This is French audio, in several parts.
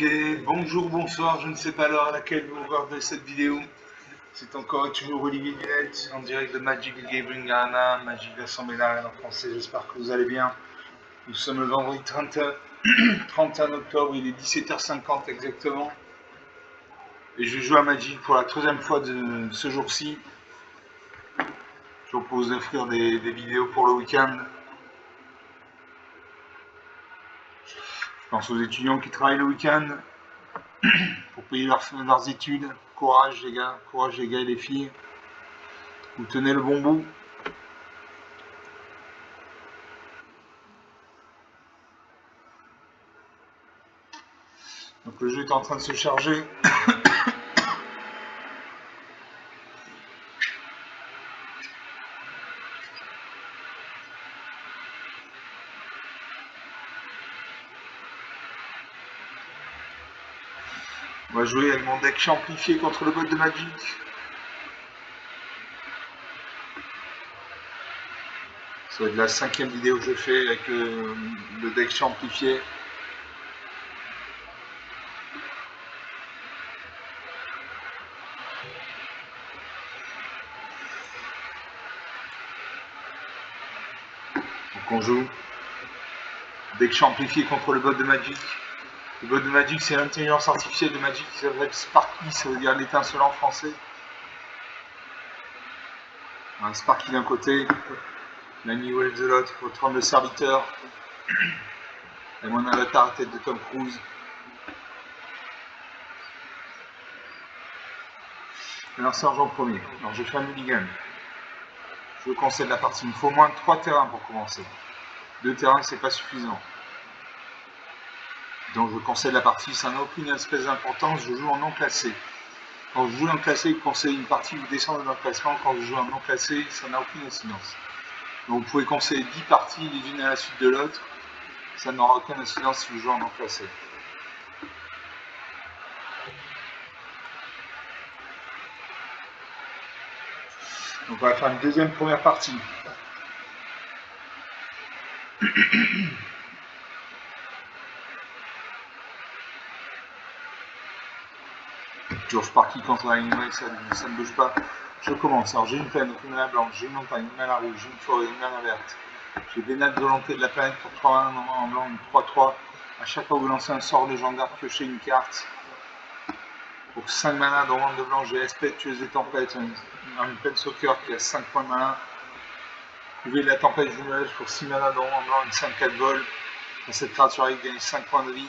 Ok, bonjour, bonsoir, je ne sais pas l'heure à laquelle vous regardez cette vidéo. C'est encore et toujours Olivier Dunette en direct de Magic the Gathering Arena, Magic l'Assemblée d'Arène en français, j'espère que vous allez bien. Nous sommes le vendredi 31 octobre, il est 17h50 exactement. Et je joue à Magic pour la troisième fois de ce jour-ci. Je vous propose d'offrir des vidéos pour le week-end. Je pense aux étudiants qui travaillent le week-end pour payer leurs études. Courage les gars et les filles. Vous tenez le bon bout. Donc le jeu est en train de se charger. On va jouer avec mon deck amplifié contre le bot de Magic. Ça va être la 5e vidéo que je fais avec le deck amplifié. Donc on joue deck amplifié contre le bot de Magic. Le bot de Magic, c'est l'intelligence artificielle de Magic qui s'appelle Sparky, ça veut dire l'étincelant en français. Un Sparky d'un côté, Lanny Wells de l'autre, votre trône de serviteur, et mon avatar à tête de Tom Cruise. Alors sergent premier. Alors je fais un mulligan. Je concède la partie. Il me faut au moins 3 terrains pour commencer. 2 terrains, c'est pas suffisant. Donc je concède la partie, ça n'a aucune espèce d'importance, je joue en non classé. Quand je joue en classé, vous concédez une partie, vous descendez dans le classement. Quand je joue en non classé, ça n'a aucune incidence. Donc vous pouvez concéder 10 parties les unes à la suite de l'autre, ça n'aura aucune incidence si vous jouez en non classé. Donc on va faire une deuxième première partie. Toujours Sparky contre la ligne, ça ne bouge pas. Je commence. Alors j'ai une plaine, une mana blanche, j'ai une montagne, une mana rouge, j'ai une forêt, une mana verte. J'ai Vénal de volonté de la planète pour 3 mana en blanc, une 3-3. À chaque fois que vous lancez un sort légendaire, piochez une carte. Pour 5 mana dans le de blanc, j'ai Espèce tueuse des tempêtes, une plaine soccer qui a 5 points de mana. Couvez la tempête jumelle pour 6 mana dans en blanc, une 5-4 vol. Dans cette créature avec gagne 5 points de vie.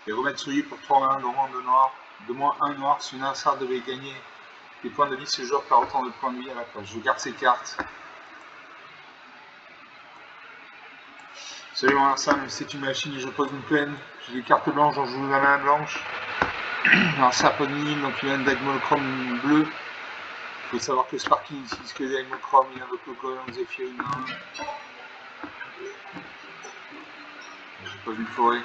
Et remettre souillé pour 3 mana dans de noir. De moins 1 noir, si une insart devait gagner des points de vie, ce joueur perd autant de points de vie à la place. Je garde ces cartes. Salut mon Arsène, c'est une machine et je pose une plaine. J'ai des cartes blanches, j'en joue la main blanche. Alors ça pose une île, donc il y a un deck monochrome bleu. Il faut savoir que Sparky utilise que des monochrome, il invoque le colon, Zephyr, une main. Je pose une forêt.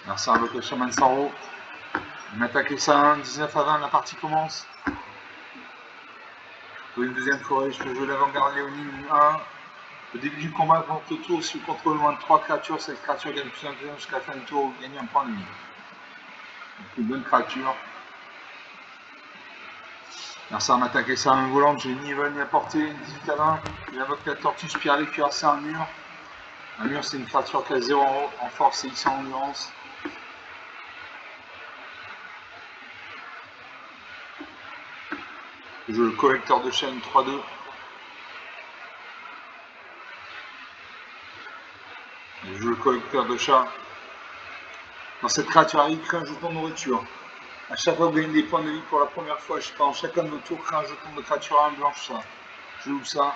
Alors ça invoque le Shaman Sanro. On attaque ça 19 à 20, la partie commence. Pour une deuxième forêt, je peux jouer l'avant-garde Léonine 1. Au début du combat, contre le tour, si vous contrôlez moins de 3 créatures, cette créature gagne plus d'influence jusqu'à la fin du tour, vous gagnez un point de vie. Donc une bonne créature. Alors ça va m'attaquer ça à main volante, j'ai une Evil à portée, 18 à 20. Il invoque la tortue spirale cuirassée à un mur. Un mur, c'est une créature qui a 0 en force et 100 en endurance. Je joue le collecteur de chaîne 3-2. Je joue le collecteur de chat. Dans cette créature arrive, crée un jeton de nourriture. A chaque fois que vous gagnez des points de vie pour la première fois, pendant chacun de nos tours, crée un jeton de créature à un blanche. Ça. Je joue ça.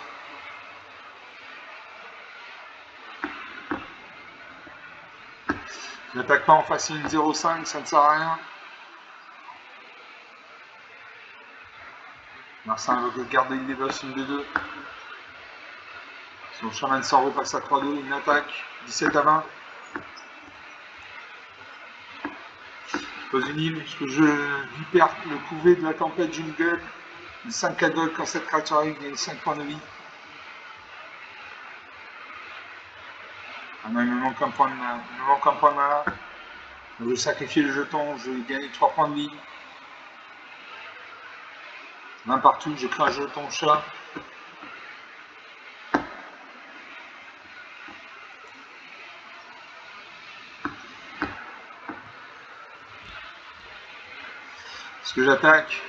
Je n'attaque pas en facile 0,5, ça ne sert à rien. Marcin invoque le garde de l'île des boss, une des deux. Son Shaman Sanro passe à 3-2, une attaque, 17 à 20. Je pose une île, puisque je vipère le couvé de la tempête jungle. Une 5-4 gold quand cette créature arrive, il gagne 5 points de vie. Ah non, il me manque un point de mana. Il me manque un point de mana. Donc je vais sacrifier le jeton, je vais gagner 3 points de vie. 20 partout, j'ai pris un jeton chat. Est-ce que j'attaque?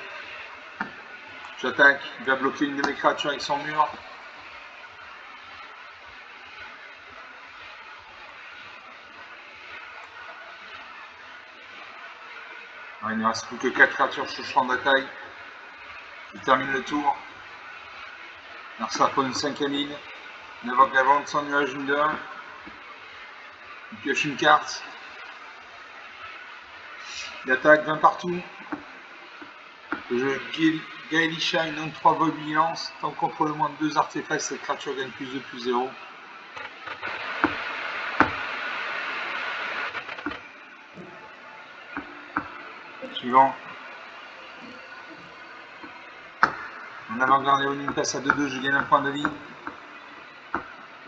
J'attaque, il va bloquer une de mes créatures avec son mur. Ah, il ne reste plus que 4 créatures sur le champ de bataille. Je termine le tour. Narsa prend une 5e ligne. Il invoque la vente sans nuage, une de 1. Il pioche une carte. Il attaque 20 partout. Le jeu Gaelisha, une onde 3 vol vigilance. Tant qu'on contrôle moins de 2 artefacts, cette créature gagne plus de plus 0. Suivant. Mon avant-garde Léonine passe à 2-2, je gagne un point de vie.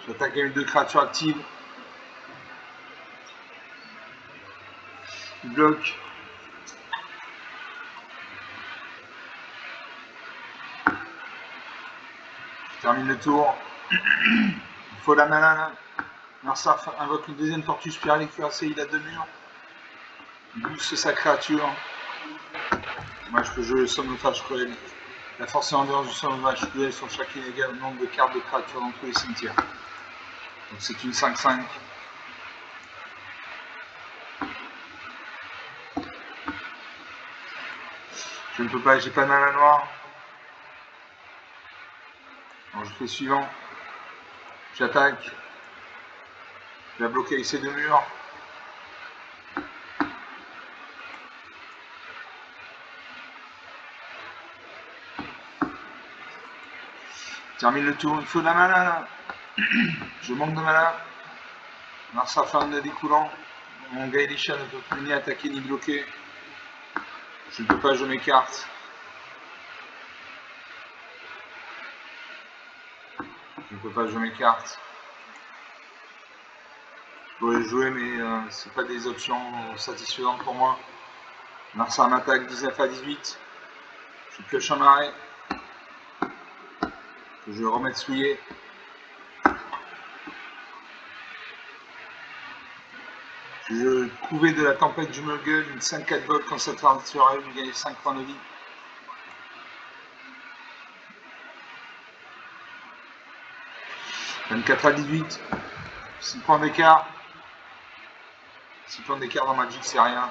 J'attaque avec 2 créatures actives. Il bloque. Je termine le tour. Il faut la mana là. Narsarf invoque une deuxième tortue spirale cuirassée, il a 2 murs. Il booste sa créature. Moi je peux jouer le Somnophage Cruel. La force est en dehors du Somnophage Cruel sur chaque inégal nombre de cartes de créatures dans tous les cimetières. Donc c'est une 5-5. Je ne peux pas, j'ai pas de mana noire. Alors je fais suivant. J'attaque. Je vais bloquer avec ces 2 murs. Je termine le tour, il faut de la mana là. Je manque de mana. Narsarf a un découlant. Mon Gaelisha ne peut plus ni attaquer ni bloquer. Je ne peux pas jouer mes cartes. Je ne peux pas jouer mes cartes. Je pourrais jouer, mais c'est pas des options satisfaisantes pour moi. Narsarf m'attaque 19 à 18. Je pioche un marais. Que je vais remettre souillé. Je couvais de la tempête du Muggle, une 5-4 vol quand cette arme sera je gagne 5 points de vie. « 24 à 18. 6 points d'écart. 6 points d'écart dans Magic, c'est rien.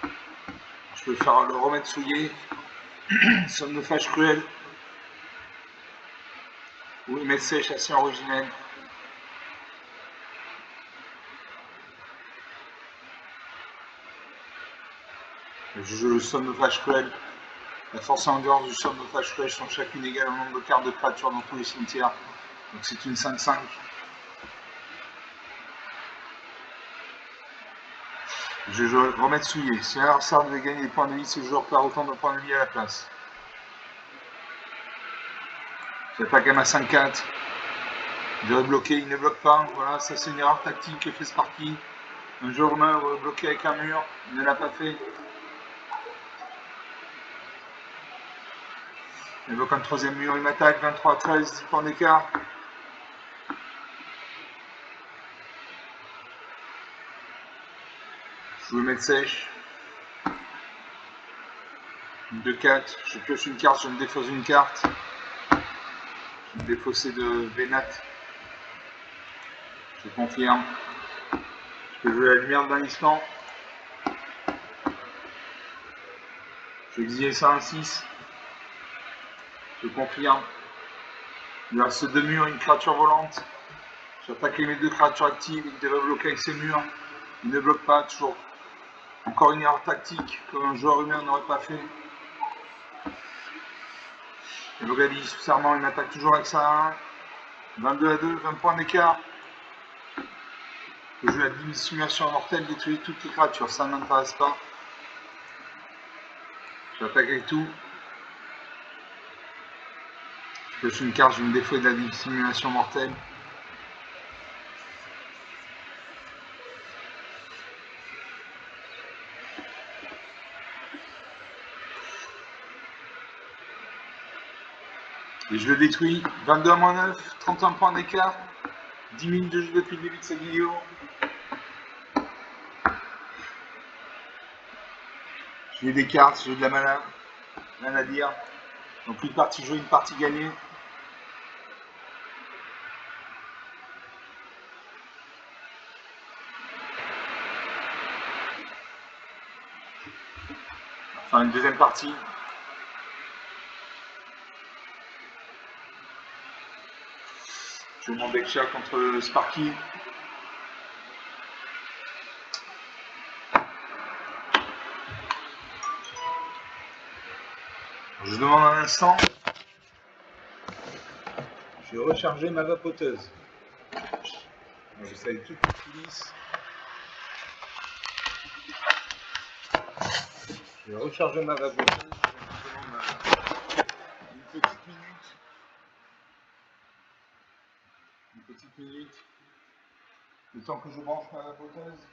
Je peux faire le remettre souillé. Somnophage Cruel. Ou MSC, châssis originel. Je joue le Somnophage Cruel. La force en dehors du Somnophage Cruel sont chacune égale au nombre de cartes de créatures dans tous les cimetières. Donc c'est une 5-5. Je vais remettre souillé. Si un Narsarf devait gagner des points de vie, ce joueur perd autant de points de vie à la place. J'attaque à ma 5-4. Je vais bloquer, il ne bloque pas. Voilà, ça c'est une erreur tactique que fait ce parti. Un joueur humain va bloquer avec un mur. Il ne l'a pas fait. Il évoque un 3e mur, il m'attaque, 23 à 13, 10 points d'écart. Je vais mettre sèche. Une 2-4, je pioche une carte, je me défausse une carte. Je vais me défausser de Vénat. Je confirme. Je peux jouer la lumière de bannissement. Je vais exiler ça à un 6. Je confirme. Il reste 2 murs, une créature volante. J'attaque mes 2 créatures actives, il devrait bloquer avec ses murs. Il ne bloque pas, toujours. Encore une erreur tactique, comme un joueur humain n'aurait pas fait. Et Logali, sous serment, il m'attaque toujours avec ça. 22 à 2, 20 points d'écart. Je joue la dissimulation mortelle, détruire toutes les créatures, ça ne m'intéresse pas. J'attaque avec tout. Je pioche une carte, je me défausse de la dissimulation mortelle. Et je le détruis. 22 à moins 9, 31 points d'écart. 10 minutes de jeu depuis le début de cette vidéo. J'ai des cartes, j'ai de la mana. Rien à dire. Donc une partie jouée, une partie gagnée. Enfin une deuxième partie. Je joue mon deck chat contre Sparky. Je demande un instant. Je vais recharger ma vapoteuse. Je salue toutes les coulisses. Je vais recharger ma vapoteuse. Je demande une petite minute. Une petite minute. Le temps que je branche ma vapoteuse.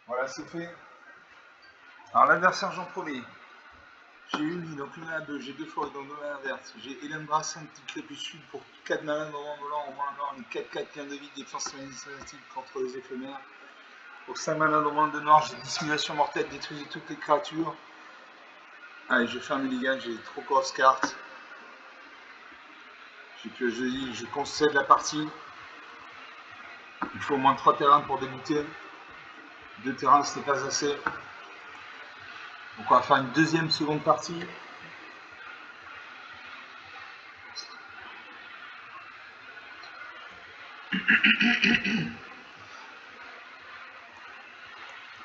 Voilà, c'est fait. Alors l'adversaire j'en promets. J'ai une donc une mana 2, j'ai deux forêts donc deux mana vertes. J'ai Hélène Brassin, petit crépuscule pour 4 mana dans mon volant, au moins noir, les 4-4 clins de vie, défense magnétique contre les éphémères. Pour 5 mana dans moins de noir, j'ai dissimulation mortelle, détruisez toutes les créatures. Allez, je fais un mulligan, j'ai trop grosses cartes. Je concède la partie. Il faut au moins 3 terrains pour débuter. 2 terrains, ce n'est pas assez. Donc on va faire une deuxième seconde partie.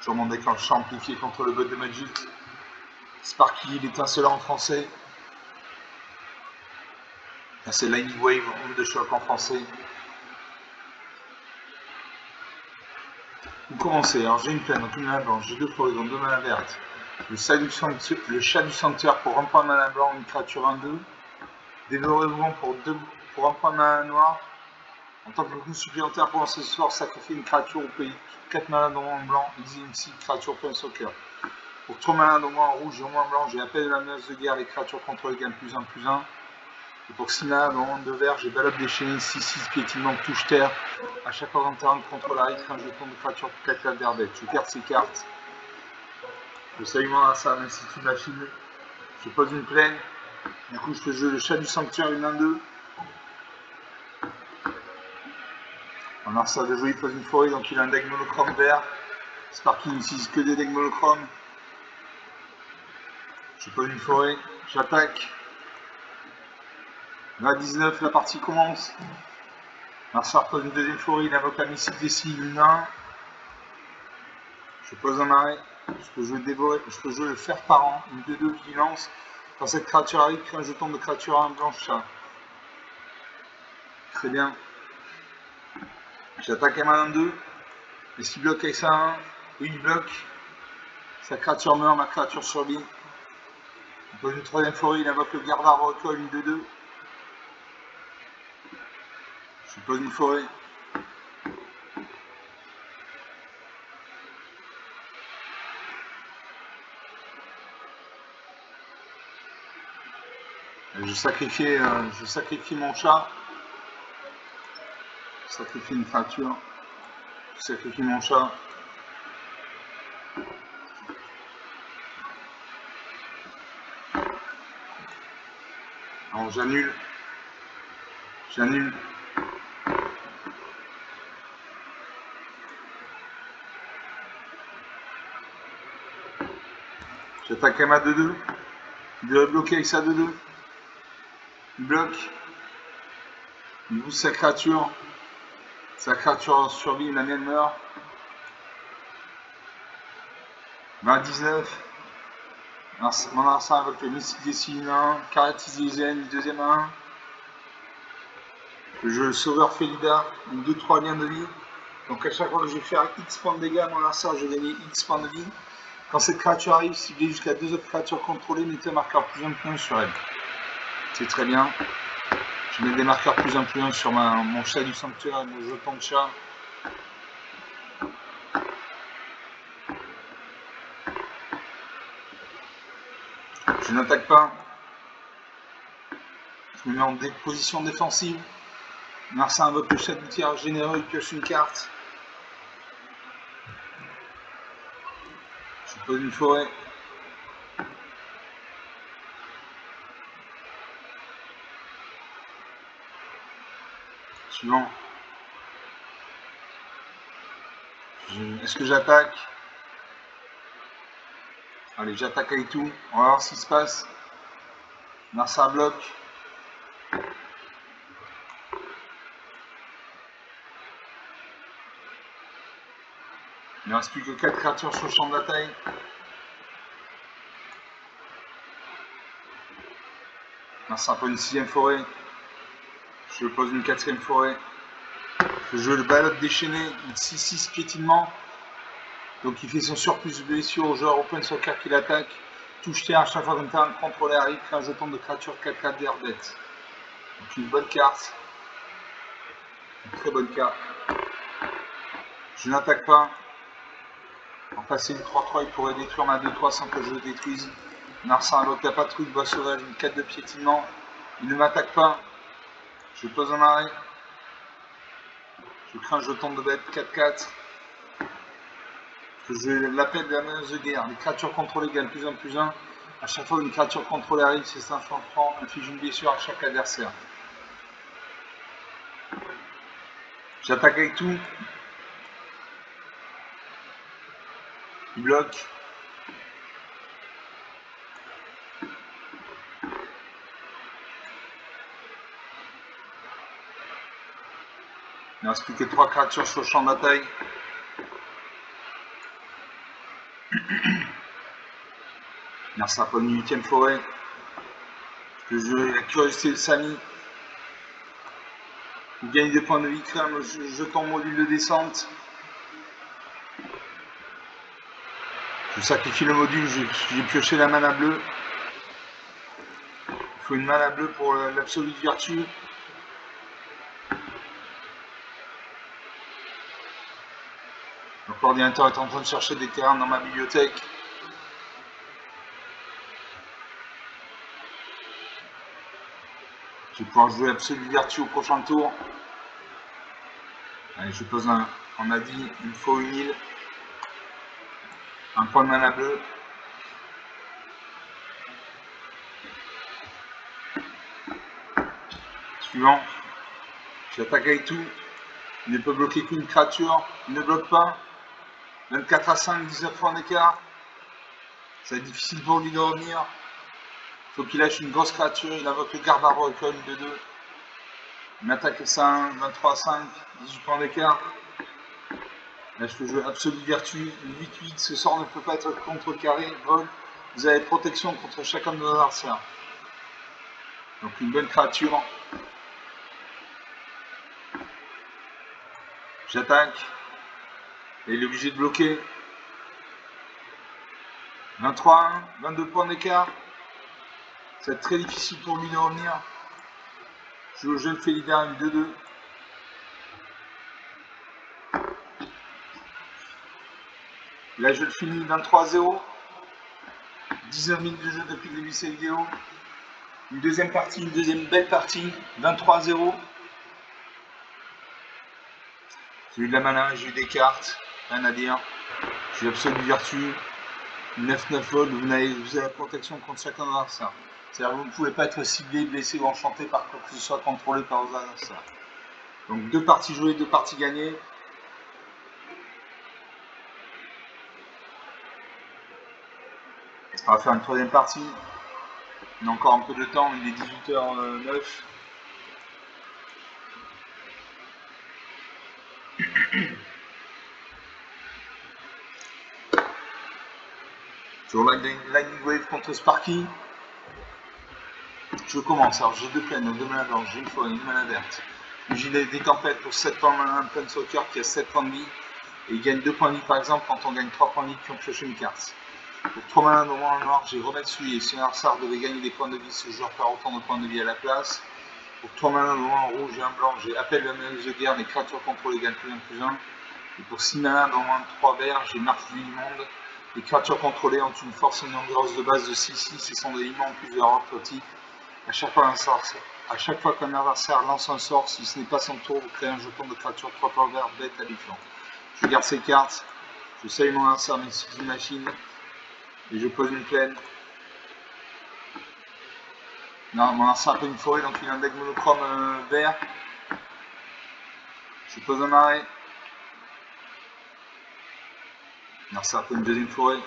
Sur mon déclencheur amplifié contre le bot de Magic. Sparky, l'étincelant en français. C'est Lightning Wave, onde de choc en français. Vous commencez, alors j'ai une plaine, donc une mana blanche, j'ai deux forêts, donc deux mana vertes. Le chat du sanctuaire pour un point de mana blanc, une créature 1-2. Dévorez-vous pour un point de mana noir. En tant que coût supplémentaire pour lancer ce sort, sacrifiez une créature au pays. 4 mana dans mon blanc, exile une cible, créature plein soccer. Pour 3 mana dans mon rouge et au moins blanc, j'ai appel de la menace de guerre, les créatures contre les gamme +1/+1. Et pour 6 mana dans mon de vert, j'ai Balope déchaîné, 6-6 piétinement, touche terre. À chaque fois en terrain contre la rythme, un jeton de créature pour 4 cartes d'herbette. Je garde ces cartes. Je salue mon adversaire, l'Institut de la Chine. Je pose une plaine. Du coup, je fais jouer le chat du sanctuaire, une 1-2. On a ça de jouer, il pose une forêt, donc il a un deck monochrome vert. Sparky n'utilise que des decks monochromes. Je pose une forêt, j'attaque. Là, 19, la partie commence. Marcel pose une deuxième forêt, il invoque la mystique des cils, une 1. Je pose un arrêt. Je peux jouer dévorer, je peux jouer le fer parent, une 2-2 qui lance. Quand cette créature arrive, crée un jeton de créature à un blanche chat. Très bien. J'attaque à main 2. Et s'il bloque avec ça 1, il bloque. Sa créature meurt, ma créature survit. On pose une troisième forêt, il invoque le garde arbre recol, une 2-2. Je pose une forêt. Je sacrifie mon chat. Je sacrifie une créature. Je sacrifie mon chat. Alors j'annule. J'annule. J'attaque à ma 2-2. Il doit bloquer avec sa 2-2. Il bloque. Il booste sa créature. Sa créature survit, la mienne meurt. 19. Mon arsenal avec le mystique des signes 1. Caractériser une deuxième 1. Je joue le sauveur Felida. Une 2-3 liens de vie. Donc à chaque fois que je vais faire X points de dégâts, mon arsenal, je vais gagner X points de vie. Quand cette créature arrive, ciblez jusqu'à 2 autres créatures contrôlées, mettez un marqueur +1/+1 sur elle. C'est très bien. Je mets des marqueurs plus influents sur mon chat du sanctuaire et mon jeton de chat. Je n'attaque pas. Je me mets en position défensive. Marcin invoque le chat du tirage généreux, il pioche une carte. Je pose une forêt. Suivant. Est-ce que j'attaque? Allez, j'attaque avec tout. On va voir ce qui se passe. Marcin bloque. Il ne reste plus que 4 créatures sur le champ de bataille. Marcin pose une 6ème forêt. Je pose une 4ème forêt. Je joue le balotte déchaîné, 6-6 piétinement. Donc il fait son surplus de blessure au joueur open soccer qui l'attaque. Touche terre à chaque fois qu'un terrain contrôlé arrive, crée un jeton de créature 4-4 d'Herbette. Donc une bonne carte. Une très bonne carte. Je n'attaque pas. En passer une 3-3, il pourrait détruire ma 2-3 sans que je le détruise. Marcin invoque la patrouille, bois sauvage, une 4 de piétinement. Il ne m'attaque pas. Je pose un arrêt. Je crée un jeton de bête 4-4. Je l'appelle de la menace de guerre. Les créatures contrôlées gagnent plus 1 plus 1. À chaque fois qu'une créature contrôlée arrive, c'est 5 francs, inflige une blessure à chaque adversaire. J'attaque avec tout. Il bloque. Il ne reste plus que 3 créatures sur le champ de bataille. Marcin pose une 8ème forêt. Je joue la curiosité de Samy. Il gagne des points de vie, crée un jeton module de descente. Je sacrifie le module, j'ai pioché la mana bleue. Il faut une mana bleue pour l'absolue vertu. Le coordinateur est en train de chercher des terrains dans ma bibliothèque. Je vais pouvoir jouer Absolue Vertu au prochain tour. Allez, je pose on a dit, il me faut une île. Un point de mana bleu. Suivant. J'attaque avec tout. Il ne peut bloquer qu'une créature. Il ne bloque pas. 24 à 5, 19 points d'écart. Ça va être difficile pour lui de revenir. Il faut qu'il lâche une grosse créature. Il invoque le garde arbre école de 2. Il m'attaque ça 1, 23 à 5, 18 points d'écart. Là, je peux jouer Absolue Vertu, 8-8. Ce sort ne peut pas être contrecarré. Vol. Vous avez protection contre chacun de vos adversaires. Donc une bonne créature. J'attaque. Et il est obligé de bloquer. 23 à 1, 22 points d'écart. Ça va être très difficile pour lui de revenir. Je joue au jeune Félida, une 2-2. Là, je le finis 23 à 0. 19 minutes de jeu depuis le début de cette vidéo. Une deuxième partie, une deuxième belle partie. 23 à 0. J'ai eu de la mana, j'ai eu des cartes. Rien à dire. J'ai Absolue Vertu. 9-9 volts, vous avez la protection contre chacun d'adversaire. C'est-à-dire que vous ne pouvez pas être ciblé, blessé ou enchanté par quoi que ce soit contrôlé par vos adversaires. Donc 2 parties jouées, 2 parties gagnées. On va faire une troisième partie. On a encore un peu de temps, il est 18h09. Sur Lightning Wave contre Sparky. Je commence. Alors j'ai 2 plaines, 2 mana blanches, j'ai une forêt, une mana verte. Le gilet des tempêtes pour 7 points de mana, un plein soccer qui a 7 points de vie. Et il gagne 2 points de vie par exemple quand on gagne 3 points de vie qui ont pioché une carte. Pour 3 mana noir, j'ai remettre souillé. Si un adversaire devait gagner des points de vie, ce joueur perd autant de points de vie à la place. Pour 3 manas, un rouge et un blanc, j'ai appel de menace de guerre, les créatures contrôlées gagnent +1/+1. Et pour 6 manas, dans moins de 3 verts, j'ai marche du immonde. Les créatures contrôlées ont une force et une endurance de base de 6/6 et sont des immondes plusieurs ordres types. À chaque fois qu'un adversaire lance un sort, si ce n'est pas son tour, vous créez un jeton de créature 3 points verts bête à défense. Je garde ces cartes, je save mon adversaire Mystical Machine, et je pose une plaine. Non, mon adversaire a pas une forêt, donc il a un deck monochrome vert. Je pose un arrêt. L'adversaire a pas une deuxième forêt.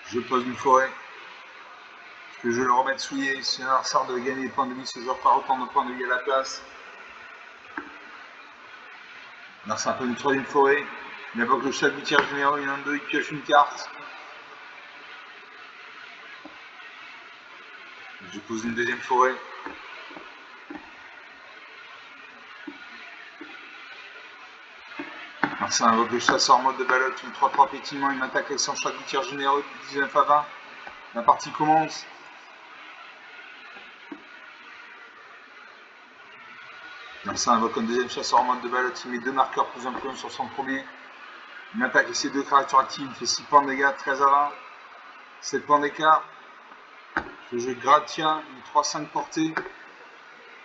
Je pose une forêt. Que je vais le remettre souillé. Si un adversaire devait gagner des points de vie, ce joueur part autant de points de vie à la place. L'adversaire a pas une troisième forêt. Il invoque le chat du tir généraux, il en a 2, il pioche une carte. Je pose une deuxième forêt. Ça invoque le chasseur en mode de balotte, une 3-3 pétillement, il m'attaque avec son chat du tir généreux de 19 à 20. La partie commence. Ça invoque un deuxième chasseur en mode de balotte, il met 2 marqueurs +1/+1 sur son premier. Il m'attaque avec ses 2 créatures actives, il fait 6 points de dégâts, 13 à 20. 7 points d'écart. Je joue Gratia, une 3-5 portée.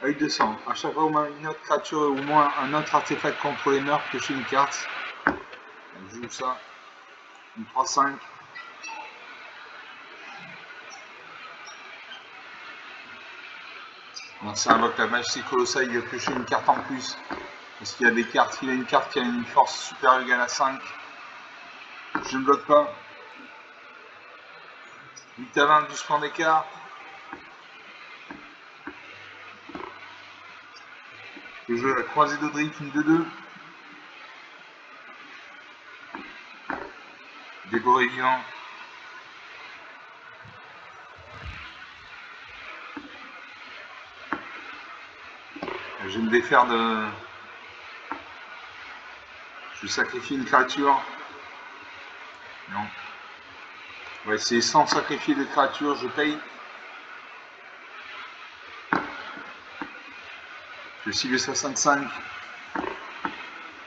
Avec 200. À chaque fois où une autre créature ou moins un autre artefact contrôlé meurt, piochez une carte. Je joue ça. Une 3-5. Ça invoque la magie colossale, il va piocher une carte en plus. Parce qu'il y a des cartes, il a une carte qui a une force supérieure égale à 5. Je ne bloque pas. 8 à 20, 12 points d'écart. Je joue la croisée d'Odric, une 2-2. Dévoré vivant. Je vais me défaire de... Je sacrifie une créature. Non. On va essayer sans sacrifier de créature, je paye. Je cible 65.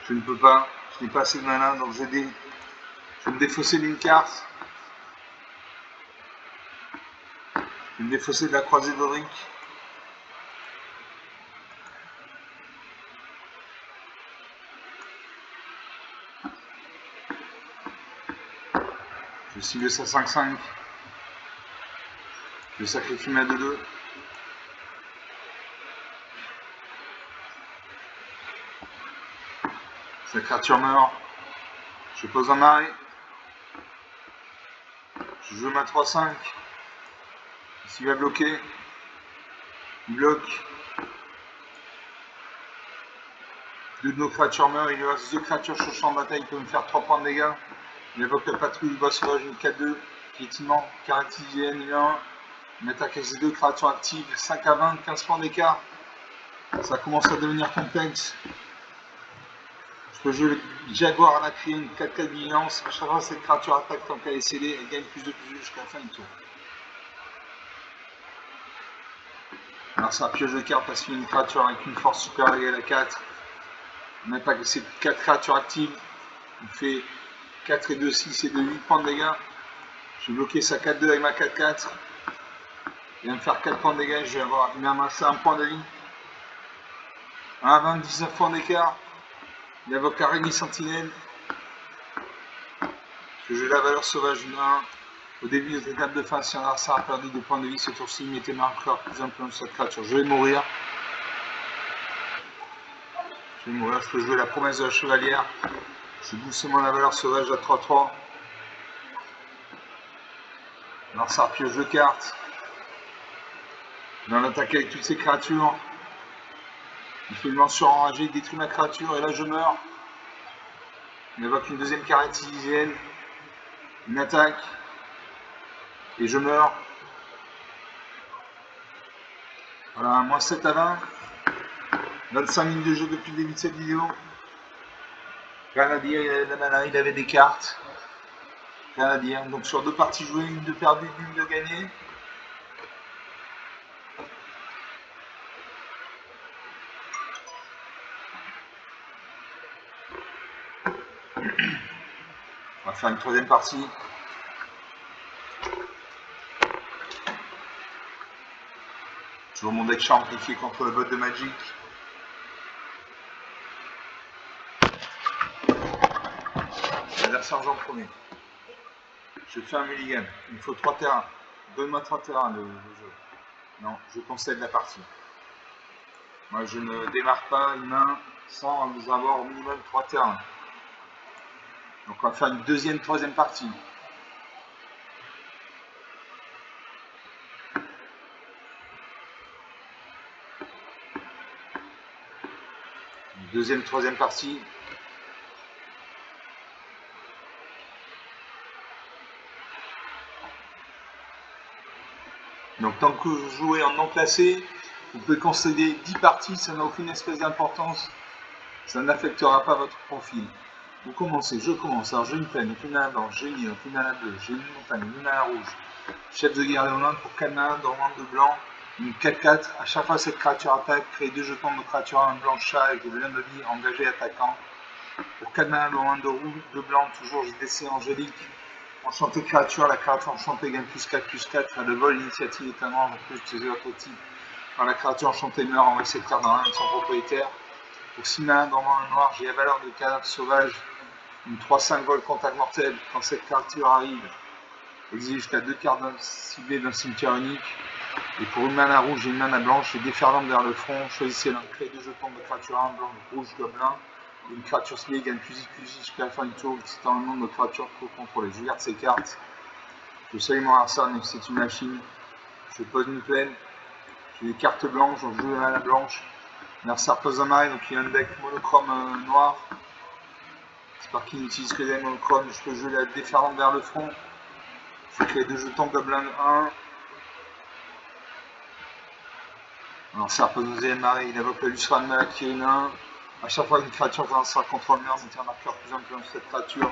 Je ne peux pas. Je n'ai pas assez de mana, donc je vais me défausser d'une carte. Je vais me défausser de la croisée d'Odric. Je cible ça 5-5. Je sacrifie ma 2-2. Sa créature meurt. Je pose un arrêt. Je joue ma 3-5. S'il va bloquer, il bloque. 2 de nos créatures meurent. Il lui reste 2 créatures sur le champ de bataille. Il peut me faire 3 points de dégâts. Il évoque la patrouille du bois sauvage, une 4-2. Piétinement, caractère IGN, il a 1. Il attaque avec ses 2 créatures actives. 5 à 20, 15 points d'écart. Ça commence à devenir complexe. Je peux jouer le Jaguar à la crie, une 4-4 vigilance. À chaque fois, cette créature attaque tant qu'elle est scellée, elle gagne plus de plus jusqu'à la fin du tour. Alors, ça pioche de cartes parce qu'il y a une créature avec une force supérieure égale à 4. On attaque avec ces 4 créatures actives. Il fait 4 et 2, 6 et 2, 8 points de dégâts. Je vais bloquer sa 4-2 avec ma 4-4. Il va me faire 4 points de dégâts. Il m'a amassé un point de vie. 1 à 20, 19 points d'écart. Il invoque Araignée Sentinelle. Je joue la valeur sauvage du 1. Au début de l'étape de fin, si un adversaire a perdu 2 points de vie ce tour-ci, mettez marqueur +1/+1 sur cette créature. Je vais mourir. Je peux jouer la promesse de la chevalière. Je doucement la valeur sauvage à 3-3. L'adversaire pioche 2 cartes. Dans l'attaque avec toutes ces créatures. Il fait une lanceur enragée, il détruit ma créature et là je meurs. Il invoque une deuxième carte hygiène. Une attaque. Et je meurs. Voilà, moins 7 à 20. 25 minutes de jeu depuis le début de cette vidéo. Rien à dire, il avait de la mana, il avait des cartes. Rien à dire. Donc sur 2 parties jouées, une de perdue, une de gagnée. On va faire une troisième partie. Toujours mon deck amplifié contre le bot de Magic. L'adversaire joue en premier. Je fais un mulligan. Il me faut 3 terrains. Donne-moi 3 terrains le jeu. Non, je concède la partie. Moi, je ne démarre pas une main sans avoir au minimum 3 terrains. Donc, on va faire une troisième partie. Troisième partie. Donc, tant que vous jouez en non classé, vous pouvez concéder 10 parties, ça n'a aucune espèce d'importance. Ça n'affectera pas votre profil. Vous commencez, je commence. Alors, j'ai une plaine, une mana blanche, j'ai une mana bleue, j'ai une montagne, une mana rouge. Chef de guerre Léonard pour 4 mana, dormante de blanc, une 4-4. À chaque fois, cette créature attaque, créez 2 jetons de créature, un blanc chat et de vilain de vie, engagé attaquant. Pour 4 mana, dormante de rouge, de blanc, toujours JDC angélique. Enchanté créature, la créature enchantée gagne +4/+4. Le vol, l'initiative est un ange, en plus de votre type. Quand la créature enchantée meurt, envoie cette carte dans l'un de son propriétaire. Pour 6 mana, dormant un noir, j'ai la valeur de cadavre sauvage. Une 3-5 vol contact mortel. Quand cette créature arrive, exige jusqu'à 2 cartes ciblées d'un cimetière unique. Et pour une mana rouge et une mana blanche, j'ai déferlante vers le front. Choisissez l'un. Créez 2 jetons de créature, un blanc, rouge, gobelin. Une créature ciblée gagne +10/+10 jusqu'à la fin du tour. C'est un nombre de créatures que vous contrôlez. Je garde ces cartes. Je salue mon adversaire, même si c'est une machine. Je pose une plaine. J'ai des cartes blanches, donc je joue la mana blanche. L'adversaire pose un mail, donc il y a un deck monochrome noir. J'espère qu'il n'utilise que des monochromes. Je peux jouer la déferlante vers le front. Je crée 2 jetons gobelin 1. Alors ça repose deuxième marée, il évoque le Lusran qui est une 1. A chaque fois qu'une créature sera contrôle mur, mettez un marqueur plus ample dans cette créature.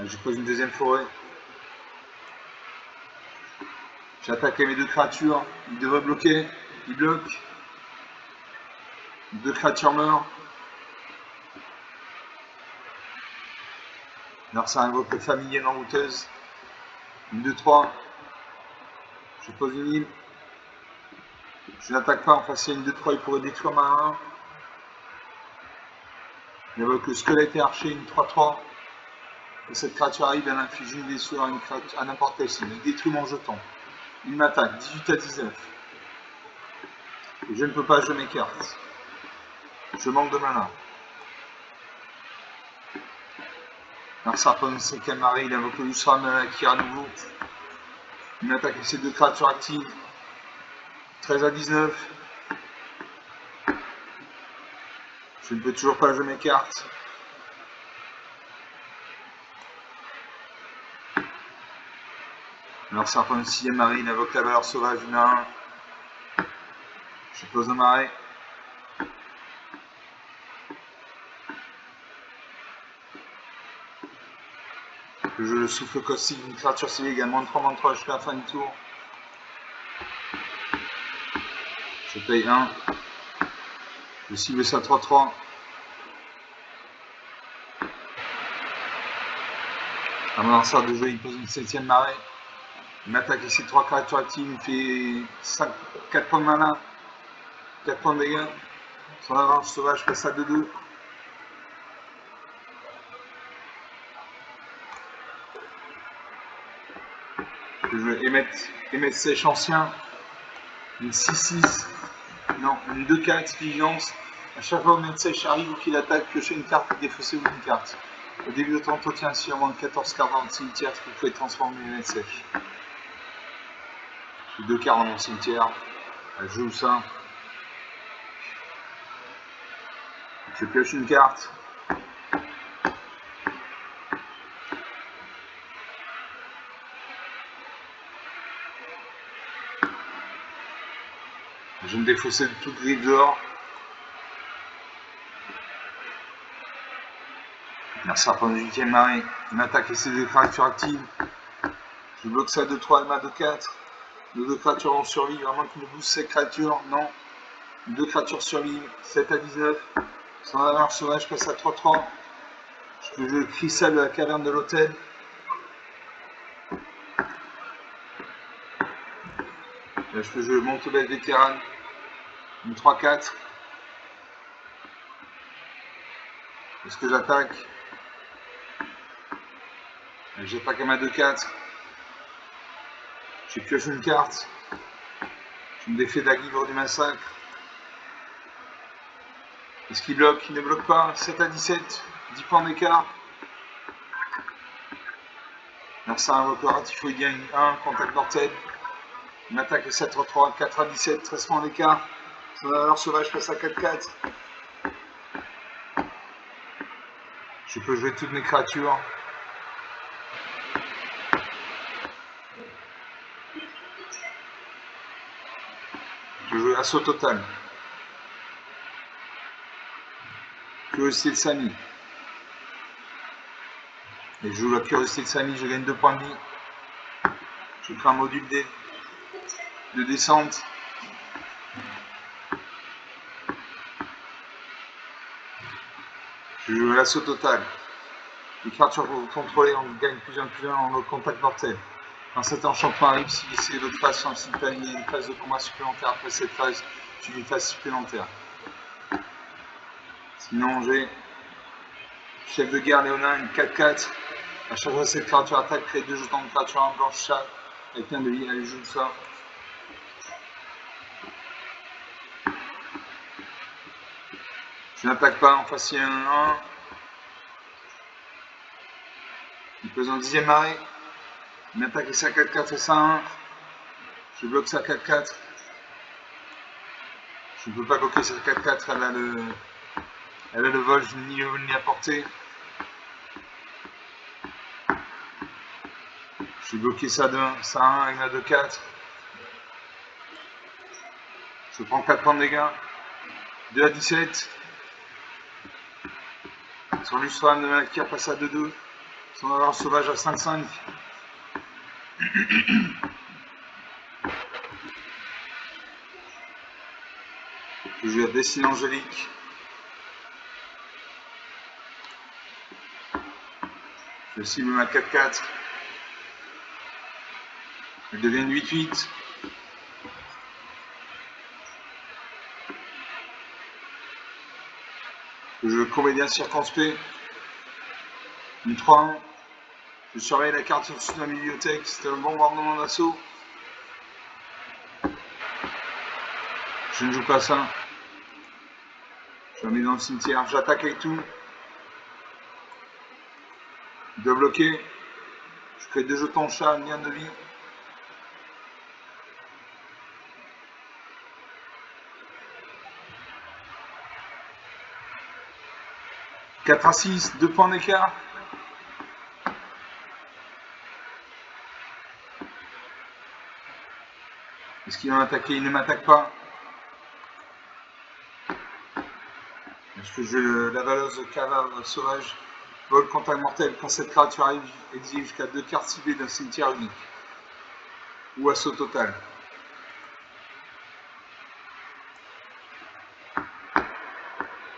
Je pose une deuxième forêt. J'attaque mes 2 créatures. Il devrait bloquer. Il bloque. 2 créatures meurent. Alors ça invoque le familier l'enrouteuse. Une 2-3. Je pose une île. Je n'attaque pas, en face il y a une 2-3, il pourrait détruire ma 1. Il invoque le squelette et archer, une 3-3. Quand cette créature arrive, elle inflige une blessure à n'importe quel signe. Il détruit mon jeton. Il m'attaque, 18/19. Et je ne peux pas jouer mes cartes. Je manque de mana. Alors ça repose une 5ème marée, il invoque le Lusran qui est à nouveau. Il m'attaque avec ces 2 créatures actives. 13/19. Je ne peux toujours pas jouer mes cartes. Alors ça reprend une 6ème marée, il invoque la valeur sauvage, une 1. Je pose un marais. Je joue le souffle caustique d'une créature ciblée également de 3/3 jusqu'à la fin du tour. Je paye 1. Je cible ça 3-3. À mon lanceur de jeu, il pose une 7ème marée. Il m'attaque ici 3 créatures actives, il fait 4 points de mana, 4 points de dégâts. Son avance sauvage passe à 2-2. Je vais émettre sèche ancien. Une 6-6. Non, une 2-4 vigilance. À chaque fois que Émettre sèche arrive ou qu'il attaque, piochez une carte et défaussez-vous une carte. Au début de votre entretien, si on manque 14 cartes dans le cimetière, vous pouvez transformer en Émettre sèche. J'ai 2 cartes dans mon cimetière. Je joue ça. Je pioche une carte. Je vais me défausser de toute grille dehors. Là, ça prend une 8ème marée. Une attaque et ses 2 créatures actives. Je bloque ça de 3, elle m'a de 4. Les 2 créatures vont survivre, à moins qu'il ne booste ces créatures. Non. 2 créatures survivent. 7/19. Son alarme sauvage passe à 3-3. Je peux jouer le cristal de la caverne de l'hôtel. Là, je peux jouer le Montebel vétéran. Une 3-4. Est-ce que j'attaque? J'attaque à ma 2-4. Je pioche une carte. Je me défais de la guivre du massacre. Est-ce qu'il bloque? Il ne bloque pas. 7 à 17. 10 points d'écart. Merci à un invoqueur tifoïdien 1. Contact mortel. Une attaque à 7-3. 4 à 17. 13 points d'écart. Son valeur sauvage passe à 4-4. Je peux jouer toutes mes créatures. Je joue assaut total. Curiosité de Samy. Et je joue la curiosité de Samy, je gagne 2 points de vie. Je crée un module de descente. Je joue l'assaut total. Les créatures que vous contrôlez, on gagne +1/+1 en contact mortel. Quand cet enchantement arrive, si c'est l'autre phase en simultané, il y a une phase de combat supplémentaire. Après cette phase, tu as une phase supplémentaire. Sinon, j'ai chef de guerre Léonin, une 4-4. À chaque fois cette créature attaque, crée 2 jetons de créature en blanche chat avec 1 de vie. Allez, je joue ça. Je n'attaque pas, en face il y a un 1. Il pose un 10e arrêt. Une attaque et ça 4-4 et ça 1. Je bloque ça 4-4. Je ne peux pas bloquer cette 4-4, elle a le vol, je n'y ai ni à portée. Je vais bloquer ça 1 avec ma 2-4. Je prends 4 points de dégâts. 2 à 17. Son lustre de Malakir passe à 2-2. Son valeur sauvage à 5-5. Je joue à Destinée Angélique. Je cible ma 4-4. Elle devient une 8-8. Je joue le comédien circonspect. Une 3-1. Je surveille la carte au-dessus de la bibliothèque. C'était un bombardement d'assaut. Je ne joue pas ça. Je la mets dans le cimetière. J'attaque avec tout. Il doit bloquer. Je crée 2 jetons chat, une lien de vie. « 4 à 6, 2 points d'écart. Est-ce qu'il va m'attaquer? Il ne m'attaque pas. Est-ce que je la valeuse cadavre sauvage? Vol contact mortel. Quand cette créature arrive, exige jusqu'à 2 cartes ciblées d'un cimetière unique. Ou assaut total.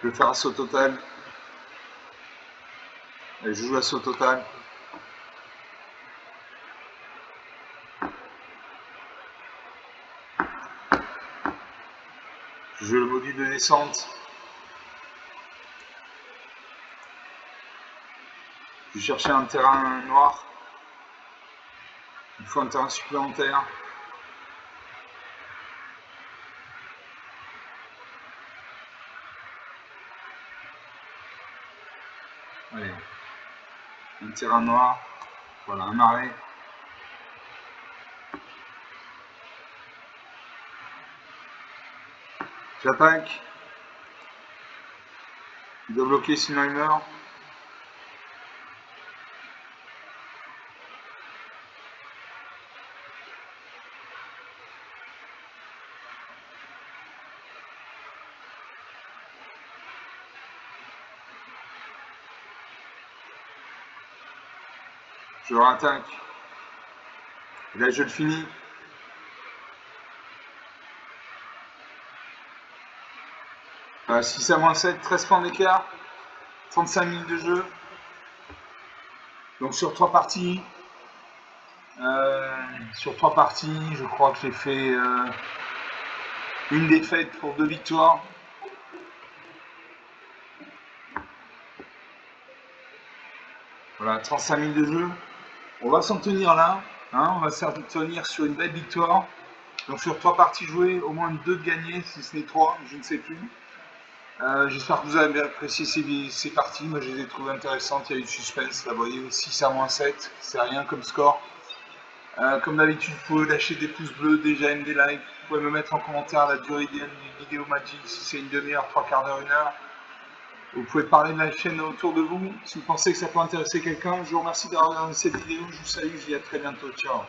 Je vais faire assaut total. Et je joue assaut total. Je joue le module de descente. Je vais chercher un terrain noir. Il faut un terrain supplémentaire. Allez. Un terrain noir. Voilà, un marais. J'attaque. Il doit bloquer sinon il meurt. Je rattaque. Et là je le finis. À 6 à moins 7, 13 points d'écart. 35 minutes de jeu. Donc sur 3 parties, je crois que j'ai fait une défaite pour 2 victoires. Voilà, 35 000 de jeu. On va s'en tenir là, hein, on va s'en tenir sur une belle victoire. Donc sur 3 parties jouées, au moins 2 de gagnées, si ce n'est 3, je ne sais plus. J'espère que vous avez apprécié ces parties. Moi, je les ai trouvées intéressantes. Il y a eu du suspense. Là, vous voyez, 6 à moins 7. C'est rien comme score. Comme d'habitude, vous pouvez lâcher des pouces bleus, des j'aime, des likes. Vous pouvez me mettre en commentaire la durée d'une vidéo Magic, si c'est une demi-heure, 3/4 d'heure, 1 heure. Vous pouvez parler de la chaîne autour de vous. Si vous pensez que ça peut intéresser quelqu'un, je vous remercie d'avoir regardé cette vidéo. Je vous salue. Je vous dis à très bientôt. Ciao.